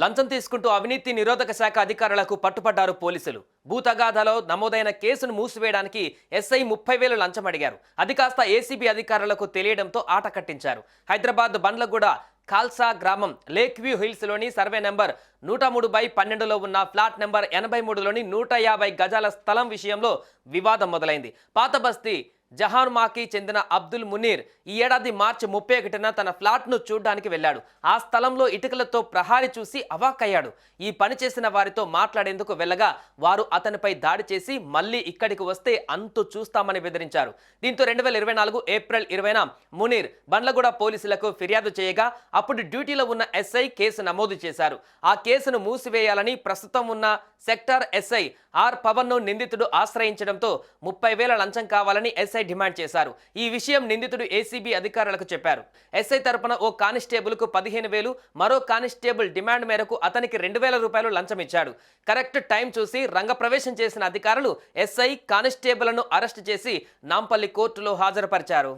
లంచం తీసుకుంటూ అవినీతి నిరోధక శాఖ అధికారులకు పట్టుపడ్డారు పోలీసులు. భూతగాథలో నమోదైన కేసును మూసివేయడానికి ఎస్ఐ 30,000 లంచం అడిగారు. అది కాస్త ఏసీబీ అధికారులకు తెలియడంతో ఆట కట్టించారు. హైదరాబాద్ బండ్లగూడ ఖాల్సా గ్రామం లేక్ వ్యూ హిల్స్ లోని సర్వే నెంబర్ 103/12లో ఉన్న ఫ్లాట్ నెంబర్ 83లోని 150 గజాల స్థలం విషయంలో వివాదం మొదలైంది. పాత బస్తీ జహాన్మాకి చెందిన అబ్దుల్ మునీర్ ఈ ఏడాది మార్చి 31న తన ఫ్లాట్ను చూడ్డానికి వెళ్ళాడు. ఆ స్థలంలో ఇటుకలతో ప్రహారీ చూసి అవాక్కయ్యాడు. ఈ పని చేసిన వారితో మాట్లాడేందుకు వెళ్ళగా వారు అతనిపై దాడి చేసి మళ్ళీ ఇక్కడికి వస్తే అంతు చూస్తామని బెదిరించారు. దీంతో 2024 ఏప్రిల్ 20న మునీర్ బండ్లగూడ పోలీసులకు ఫిర్యాదు చేయగా అప్పుడు డ్యూటీలో ఉన్న ఎస్ఐ కేసు నమోదు చేశారు. ఆ కేసును మూసివేయాలని ప్రస్తుతం ఉన్న సెక్టార్ ఎస్ఐ ఆర్ పవన్ను నిందితుడు ఆశ్రయించడంతో 30,000 లంచం కావాలని ఎస్ఐ డిమాండ్ చేశారు. ఈ విషయం నిందితుడు ఏసీబీ అధికారులకు చెప్పారు. ఎస్ఐ తరపున ఓ కానిస్టేబుల్కు 15,000, మరో కానిస్టేబుల్ డిమాండ్ మేరకు అతనికి 2,000 రూపాయలు లంచం ఇచ్చాడు. కరెక్ట్ టైం చూసి రంగప్రవేశం చేసిన అధికారులు ఎస్ఐ కానిస్టేబుల్ను అరెస్టు చేసి నాంపల్లి కోర్టులో హాజరుపరిచారు.